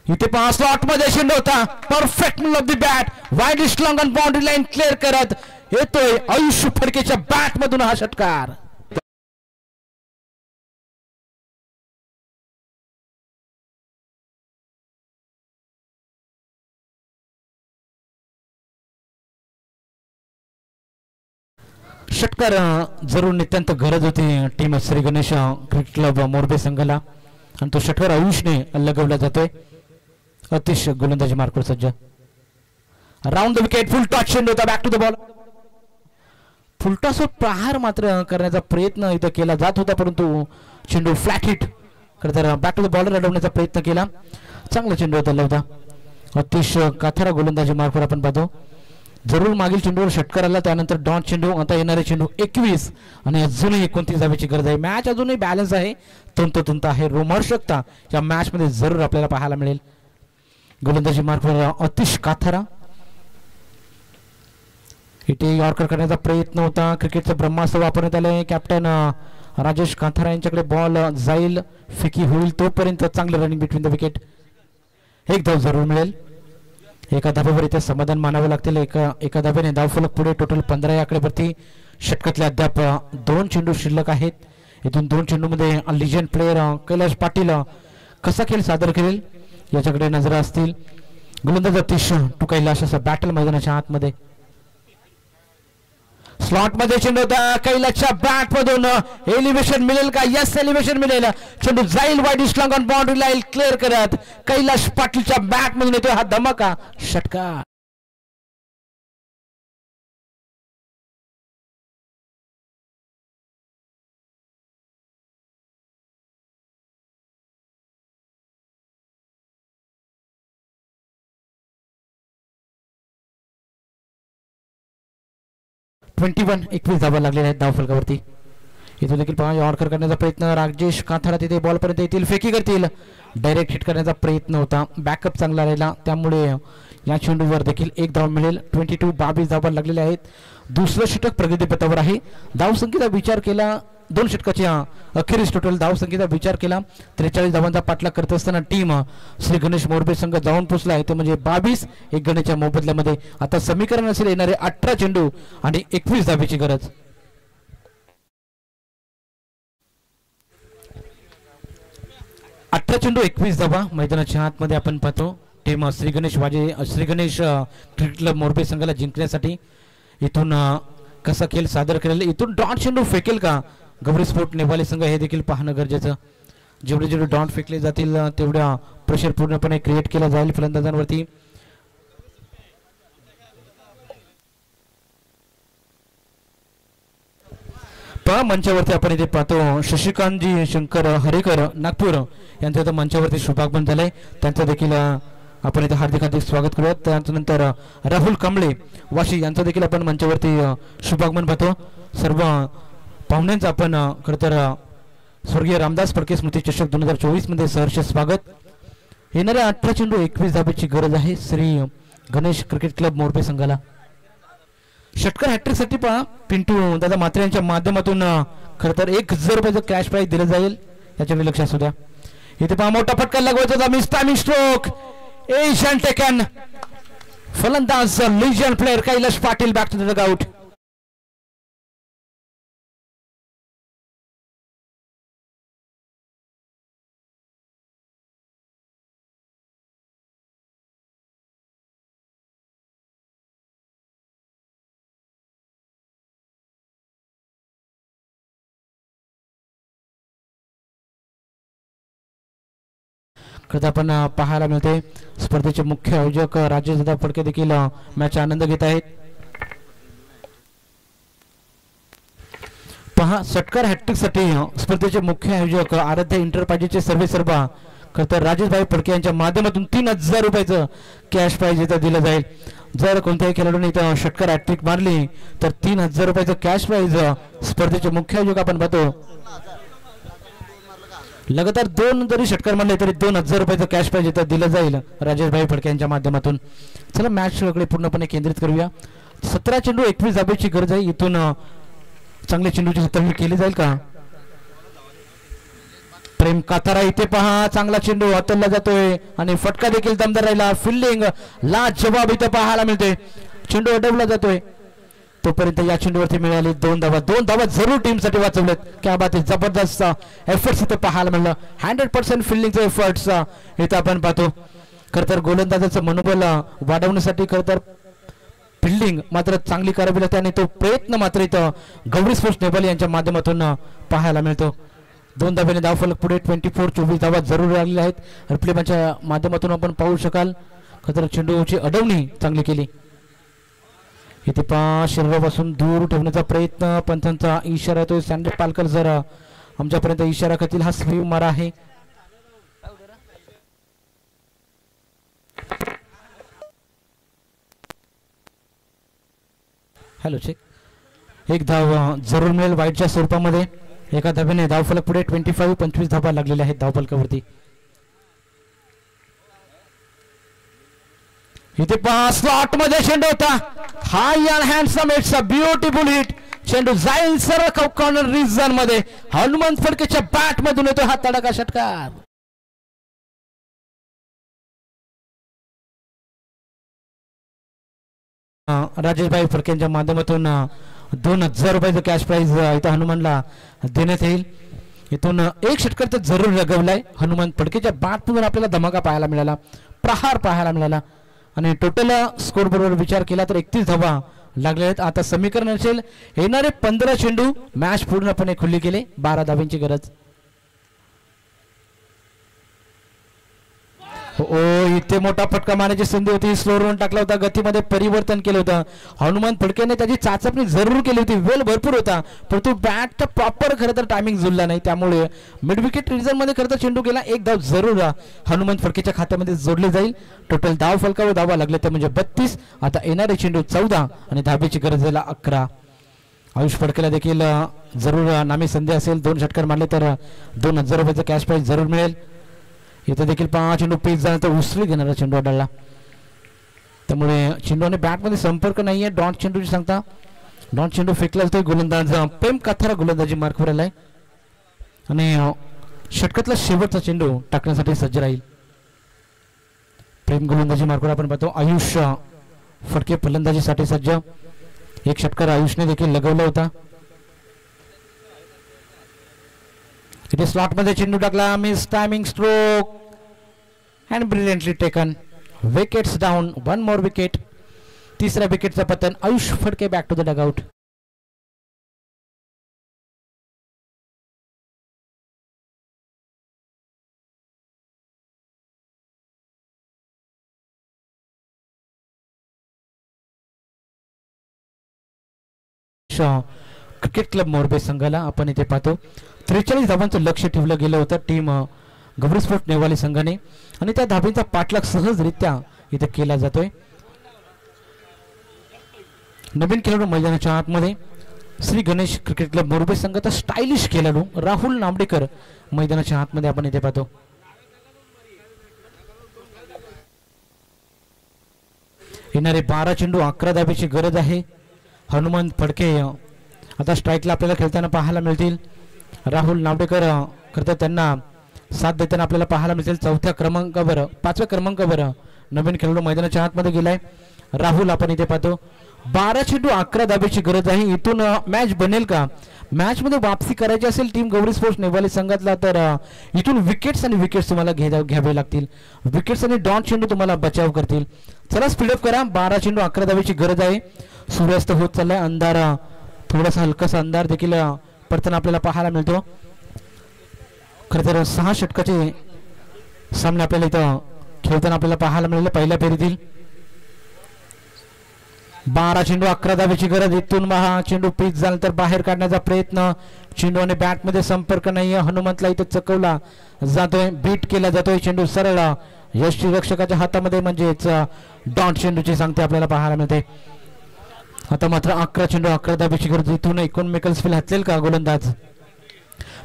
इथे पहा स्लॉट मध्ये चेंडू होता. Perfect middle of the bat. Wide long on boundary line clear करत येतोय आयुष फडकेच्या बॅट मधून हा षटकार. षटकार जरूर नितांत गरज होती team Shri Ganesh cricket club Morbe संघाला आणि तो षटकार आयुषने लगवला जातोय. अतिश गोलंदाजी मार्कवर सज्ज. Round the wicket. Full toss चेंडू होता. Back to the ball. फुलटॉसवर प्रहार मात्र करण्याचा प्रयत्न इथं केला जात होता परंतु चेंडू फ्लॅट हिट खरं तर बॅक टू द बॉलर अडवण्याचा प्रयत्न केला. चांगला चेंडू होता. अतिश काथारा गोलंदाजी मार्कवर आपण पाहतो. जरूर मागील चेंडूवर षटकार आला त्यानंतर डॉन चेंडू. आता येणारे चेंडू 21 आणि अजूनही 29 धावेची गरज आहे. मॅच अजूनही बॅलन्स आहे. तंतोतंत आहे. रोमांचकता या मॅच मध्ये जरूर आपल्याला पाहायला मिळेल. गोलंदाजी मार्कवर अतिश काथारा. इथे यॉर्कर करण्याचा प्रयत्न होता. क्रिकेटचं ब्रह्मास्त्र वापरण्यात आलंय. कॅप्टन राजेश काथारा यांच्याकडे बॉल जाईल. फिकी होईल तोपर्यंत चांगलं रनिंग बिटवीन द विकेट. एक धाव जरूर मिळेल. एका धाब्यावर इथे समाधान मानावं लागतील. एका धाब्याने धावफलक पुढे. टोटल 15 या आकड्यावरती. षटकातले अद्याप 2 चेंडू शिल्लक आहेत. इथून 2 चेंडूमध्ये लिजंड प्लेयर कैलाश पाटील कसा खेळ सादर करेल याच्याकडे नजर असतील. गोलंदाज अतिश टू कैलाश असं बॅटल मैदानाच्या आतमध्ये. स्लॉट मध्ये चेंडू होता. कैलाशच्या बॅट मधून एलिव्हेशन मिळेल का? यस एलिव्हेशन मिळेल. चेंडू जाईल wide long on boundary line clear करत कैलाश पाटीलच्या बॅट मधून येतो हा धमाका षटकार. (21) 21 धावा लागलेल्या आहेत धावफलकावरती. इथून देखील पहा यॉर्कर करण्याचा प्रयत्न. राजेश काथारा तिथे बॉल पर्यंत येतील. फेकी करतील. डायरेक्ट हिट करण्याचा प्रयत्न होता. बॅकअप चांगला राहिला त्यामुळे या चेंडूवर देखील 1 धाव मिळेल. 22 धावा लागलेल्या आहेत. दुसरं षटक प्रगतीपथावर आहे. धावसंख्येचा विचार केला 2 षटकाच्या अखेरीस टोटल धावसंख्येचा विचार केला 43 धावांचा पाठलाग करत असताना टीम श्री गणेश मोरबे संघ जाऊन पोहोचला आहे. ते म्हणजे 22 एक गणेशच्या मोबदल्यामध्ये. आता समीकरण असेल येणारे 18 चेंडू आणि 21 धावेची गरज. चेंडू 21 धावा मैदानाच्या आतमध्ये आपण पाहतो. Team Shri Ganesh cricket club Morbe संघाला जिंकण्यासाठी इथून कसा खेळ सादर करेल. इथून डॉट चेंडू फेकेल का गौरी स्पोर्ट नेवाले संघ हे देखील पाहणं गरजेचं. जेवढे डॉट फेकले जातील तेवढ्या प्रेशर पूर्णपणे क्रिएट केला जाईल फलंदाजांवरती. पहा मंचावरती आपण इथे पाहतो शशिकांतजी शंकर हरेकर नागपूर यांचं इथं मंचावरती शुभागमन झालंय. त्यांचं देखील आपण इथे हार्दिक हार्दिक स्वागत करूयात. त्यानंतर राहुल कांबळे वाशी यांचं देखील आपण मंचावरती शुभागमन पाहतो. सर्व पाहुण्यांचं आपण खरं तर स्वर्गीय रामदास फडके स्मृती चषक 2024 मध्ये सहर्ष स्वागत. येणाऱ्या 18 चेंडू 21 धाब्याची गरज आहे श्री गणेश क्रिकेट क्लब मोरपे संघाला. षटकार हॅट्रिक साठी पहा पिंटू दादा म्हात्रे यांच्या माध्यमातून खरं तर 1000 रुपयाचं कॅश प्राईज दिलं जाईल याच्याकडे लक्ष असू द्या. इथे पहा मोठा फटका लागवायचा मिस टायमिंग स्ट्रोक एशियन टेकन फलंदाज लिजन player Kailash Patil back to the dugout. खरं आपण पाहायला मिळते स्पर्धेचे मुख्य आयोजक राजेश दादा फडके देखील मॅच आनंद घेत आहेत. पहा षटकार हॅट्रिक साठी स्पर्धेचे मुख्य आयोजक आराध्य इंटरप्राइजेसचे सर्वेसर्वा खरं तर राजेशभाई फडके यांच्या माध्यमातून 3000 रुपयाचं कॅश प्राईज इथं दिलं जाईल. जर कोणत्याही खेळाडूने इथं षटकार हॅट्रिक मारली तर 3000 रुपयाचं कॅश प्राईज स्पर्धेचे मुख्य आयोजक आपण पाहतो. लगातार 2 जरी षटकार मारले तरी 2000 रुपयाचं कॅश प्राईज इथं दिलं जाईल राजेशभाई फडके यांच्या माध्यमातून. चला मॅच कडे पूर्णपणे केंद्रित करूया. 17 चेंडू 21 धाब्याची गरज आहे. इथून चांगले चेंडूची हाताळणी केली जाईल का. प्रेम काथारा इथे पहा चांगला चेंडू हाताळला जातोय आणि फटका देखील दमदार राहिला. फिल्डिंग ला जवाब इथं पाहायला मिळते. चेंडू अडवला जातोय तोपर्यंत या चेंडूवरती मिळाली 2 धावा. 2 धावा जरूर टीमसाठी वाचवलेत. क्या बात आहे. जबरदस्त एफर्ट्स इथं पाहायला मिळलं. 100% फिल्डिंगचे एफर्ट्स इथं आपण पाहतो. खरं तर गोलंदाजाचं मनोबल वाढवण्यासाठी खरं तर फिल्डिंग मात्र चांगली करावी लागते आणि तो प्रयत्न मात्र इथं गौरी स्पोर्ट्स नेबल यांच्या माध्यमातून पाहायला मिळतो. 2 धाब्याने धावफलक पुढे 24 धावा जरूर आलेल्या आहेत. रिप्लेच्या माध्यमातून आपण पाहू शकाल. खरं तर चेंडूची अडवणी चांगली केली. इथे पहा शरीरापासून दूर ठेवण्याचा प्रयत्न पंथांचा इशारा येतोय. सँडे पालकर जर आमच्यापर्यंत इशारा करतील हा स्वीप मारा आहे. Hello check. एक धाव जरूर मिळेल वाईटच्या स्वरूपामध्ये. एका धाब्याने धावफलक पुढे 25 धावा लागलेल्या आहेत धावफलकावरती. इथे पहा स्लॉट मध्ये चेंडू होता. High and handsome it's a beautiful hit. चेंडू जाईल सरळ कॉर्नर रिजन मध्ये. हनुमंत फडकेच्या बॅट मधून येतो हा तडाखा षटकार. राजेशभाई फडकेंच्या माध्यमातून 2000 रुपयाचं कॅश प्राईज इथं हनुमानला देण्यात येईल. इथून एक षटकार तर जरूर लगवलाय. हनुमंत फडकेच्या बॅट मधून आपल्याला धमाका पाहायला मिळाला. प्रहार पाहायला मिळाला आणि टोटल स्कोर बरोबर विचार केला तर 31 धावा लागले आहेत. आता समीकरण असेल येणारे 15 चेंडू मॅच पूर्णपणे खुली केले. 12 धाव्यांची गरज. ओ इथे मोठा फटका मारण्याची संधी होती. स्लो रन टाकला होता. गतीमध्ये परिवर्तन केलं होतं. हनुमंत फडकेने त्याची चाचपणी जरूर केली होती. वेल भरपूर होता परंतु बॅटचा प्रॉपर खरं तर टायमिंग जुळला नाही. त्यामुळे मिड विकेट रिजन मध्ये खरं तर चेंडू गेला. एक धाव जरूर हनुमंत फडकेच्या खात्यामध्ये जोडले जाईल. टोटल धाव फलकावर धावा लागले तर म्हणजे 32. आता येणारे चेंडू 14 आणि धाब्याची गरज झाला 11. आयुष फडकेला देखील जरूर नामी संधी असेल. 2 षटकार मारले तर 2000 रुपयाचं कॅश प्राईज जरूर मिळेल. इथे देखील 5 चेंडू पीच झाल्यानंतर उसळी घेणारा चेंडू आढळला. त्यामुळे चेंडू आणि बॅटमध्ये संपर्क नाहीये. डॉट चेंडूची सांगता डॉट चेंडू फेकला जातोय. गोलंदाज प्रेम काथारा गोलंदाजी मार्कवर आलाय आणि षटकातला शेवटचा चेंडू टाकण्यासाठी सज्ज राहील. प्रेम गोलंदाजी मार्कवर आपण पाहतो. आयुष फडके फलंदाजीसाठी सज्ज. एक षटकार आयुषने देखील लगवला होता. इथे स्लॉट मध्ये चेंडू टाकला. Miss timing stroke and brilliantly taken. Wickets down. 1 more wicket. तिसऱ्या विकेटचं पतन. Ayush Phadke back to the dugout. Cricket club Morbe संघाला आपण इथे पाहतो 43 धावांचं लक्ष ठेवलं गेलं होतं टीम गौरी स्पोर्ट्स नेवाली संघाने आणि त्या धाबींचा पाठलाग सहजरित्या इथे केला जातोय. नवीन खेळाडू मैदानाच्या आतमध्ये श्री गणेश क्रिकेट क्लब मोरबे संघाचा स्टायलिश खेळाडू राहुल नामडेकर मैदानाच्या आतमध्ये आपण इथे पाहतो. येणारे 12 चेंडू 11 धाबेची गरज आहे. हनुमंत फडके आता स्ट्राईकला आपल्याला खेळताना पाहायला मिळतील. राहुल नामडेकर खरं त्यांना साथ देताना आपल्याला पाहायला मिळतील. 5व्या क्रमांकावर नवीन खेळाडू मैदानाच्या आतमध्ये गेलाय राहुल आपण इथे पाहतो. 12 चेंडू 11 धाबेची गरज आहे. इथून मॅच बनेल का? मॅच मध्ये वापसी करायची असेल टीम गौरी स्पोर्ट्स नेवाली संघातला तर इथून विकेट्स तुम्हाला घ्यावे लागतील. विकेट्स आणि डॉट चेंडू तुम्हाला बचाव करतील. चला स्पीडअप करा. 12 चेंडू 11 धाबेची गरज आहे. सूर्यास्त होत चाललाय. अंधार थोडासा हलकासा अंधार देखील पडताना आपल्याला पाहायला मिळतो. खरं तर 6 षटकाचे सामने आपल्याला इथं खेळताना आपल्याला पाहायला मिळाले पहिल्या फेरीतील. 12 चेंडू 11 धाबेची गरज. इथून हा चेंडू पिच झाला तर बाहेर काढण्याचा प्रयत्न. चेंडू आणि बॅट मध्ये संपर्क नाहीये. हनुमंतला इथं चकवला जातोय. बीट केला जातोय. चेंडू सरळ यष्टीरक्षकाच्या हातामध्ये म्हणजेच डॉट चेंडूची सांगते आपल्याला पाहायला मिळते. आता मात्र 11 चेंडू 11 धाबेची गरज. इथून एकूण मेकल्सफील्ड हातलेल का गोलंदाज?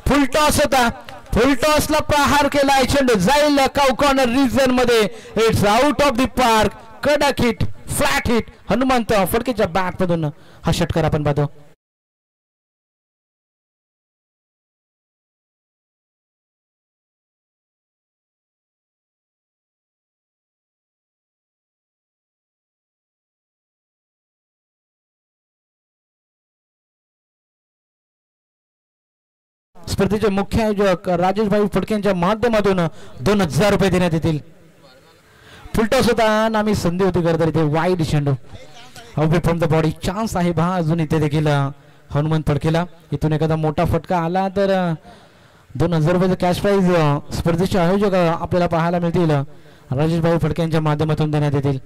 फुल टॉस होता. फुल टॉसला प्रहार केलाय. चेंडू जाईल काउ कॉर्नर रिजन मध्ये. It's out of the park. कडक हिट, फ्लॅट हिट. हनुमंत फडकेच्या बॅट मधून हा षटकार आपण पाहतो. स्पर्धेचे मुख्य आयोजक राजेशभाई फडके यांच्या माध्यमातून 2000 रुपये देण्यात येतील. फुलटॉस होता नामी संधी होती खरं तर इथे वाईड चेंडू away from the body. Chance आहे पहा अजून इथे देखील हनुमंत फडकेला. इथून एखादा मोठा फटका आला तर 2000 रुपयाचं कॅश प्राईज स्पर्धेचे आयोजक आपल्याला पाहायला मिळतील. राजेशभाई फडके यांच्या माध्यमातून देण्यात येतील.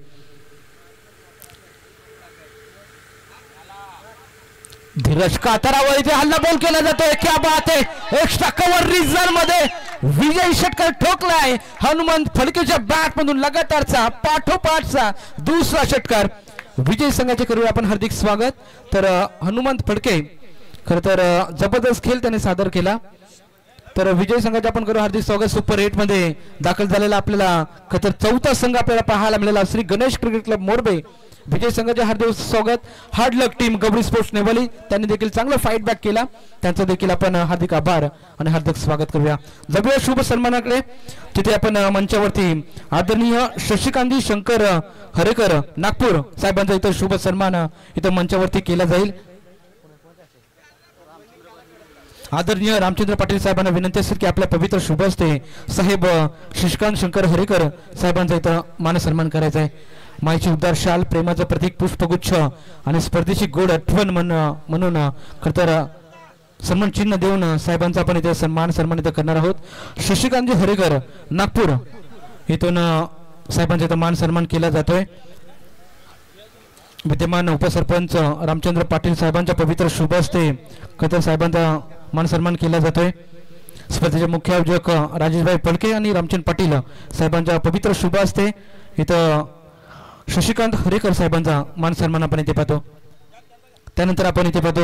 धीरज कातरावर इथे हल्ला बॉल केला जातोय. क्या बात आहे. एक्स्ट्रा कव्हर रिझन मध्ये विजयी षटकार ठोकलाय हनुमंत फडकेच्या बॅट मधून. लगातारचा पाठोपाठचा दुसरा षटकार. विजय संघाचे करूया आपण हार्दिक स्वागत. तर हनुमंत फडके खर तर जबरदस्त खेळ त्याने सादर केला. तर विजय संघाचे आपण करू हार्दिक स्वागत. सुपर 8 मध्ये दाखल झालेला आपल्याला खर तर 4था संघ आपल्याला पाहायला मिळाला श्री गणेश क्रिकेट क्लब मोरबे. विजय संघाचे हार्दिक स्वागत. हार्ड लक टीम गौरी स्पोर्ट्स नेवाली त्यांनी देखील चांगला फाईट बॅक केला. त्यांचं देखील आपण हार्दिक आभार आणि हार्दिक स्वागत करूया. जाऊया शुभ सन्मानाकडे. तिथे आपण मंचावरती आदरणीय शशिकांत शंकर हरेकर नागपूर साहेबांचा इथं शुभ सन्मान इथं मंचावरती केला जाईल. आदरणीय रामचंद्र पाटील साहेबांना विनंती असेल की आपल्या पवित्र शुभ हस्ते साहेब शशिकांत शंकर हरेकर साहेबांचा इथं मान सन्मान करायचा आहे. माईची उद्धार शाल, प्रेमाचं प्रतीक, पुष्पगुच्छ आणि स्पर्धेची गोड आठवण म्हणून खरतर सन्मान चिन्ह देऊन साहेबांचा आपण इथे सन्मान इथं करणार आहोत. शशिकांतजी हरेकर नागपूर इथून साहेबांचा इथं मान सन्मान केला जातोय. विद्यमान उपसरपंच रामचंद्र पाटील साहेबांच्या पवित्र शुभ हस्ते खतर साहेबांचा मान सन्मान केला जातोय. स्पर्धेचे मुख्य आयोजक राजेशभाई फडके आणि रामचंद्र पाटील साहेबांच्या पवित्र शुभ हस्ते इथं शशिकांत हरेकर साहेबांचा मान सन्मान आपण इथे पाहतो. त्यानंतर आपण इथे पाहतो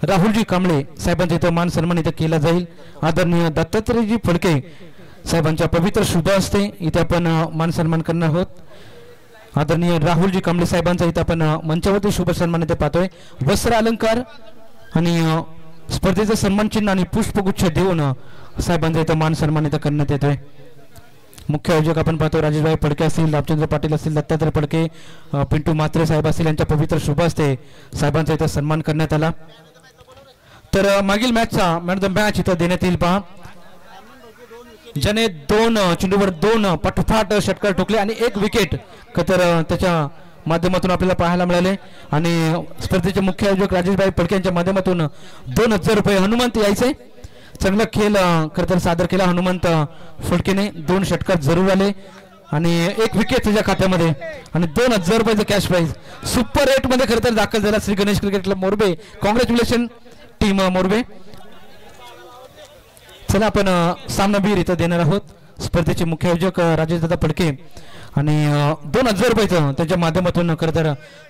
राहुलजी कांबळे साहेबांचा इथं मान सन्मान इथं केला जाईल. आदरणीय दत्तात्रेयजी फडके साहेबांच्या पवित्र शुभ हस्ते इथे आपण मान सन्मान करणार आहोत. आदरणीय राहुलजी कांबळे साहेबांचा इथं आपण मंचावरती शुभ सन्मान इथे पाहतोय. वस्त्र अलंकार आणि स्पर्धेचं सन्मान चिन्ह आणि पुष्पगुच्छ देऊन साहेबांचा इथं मान सन्मान इथं करण्यात येतोय. मुख्य आयोजक आपण पाहतो राजेशभाई फडके असतील, रामचंद्र पाटील असतील, दत्तात्रय फडके, पिंटू म्हात्रे साहेब असतील यांच्या पवित्र शुभ हस्ते साहेबांचा इथं सन्मान करण्यात आला. तर मागील मॅचचा मॅन ऑफ द मॅच इथं देण्यात येईल पहा. ज्याने 2 चेंडूवर 2 पाठोपाठ षटकार ठोकले आणि 1 विकेट तर त्याच्या माध्यमातून आपल्याला पाहायला मिळाले. आणि स्पर्धेचे मुख्य आयोजक राजेशभाई फडके यांच्या माध्यमातून 2000 रुपये. हनुमंत यायचे चांगला खेळ खरं तर सादर केला हनुमंत फडकेने. 2 षटकार जरूर आले. आणि एक विकेट त्याच्या खात्यामध्ये आणि 2000 रुपयाचं कॅश प्राईज सुपर 8 मध्ये खरं तर दाखल झाला Shri Ganesh cricket club Morbe. Congratulation team Morbe. चला आपण सामनावीर इथं देणार आहोत स्पर्धेचे मुख्य आयोजक राजेश दादा फडके आणि 2000 रुपयाचं त्यांच्या माध्यमातून खरं तर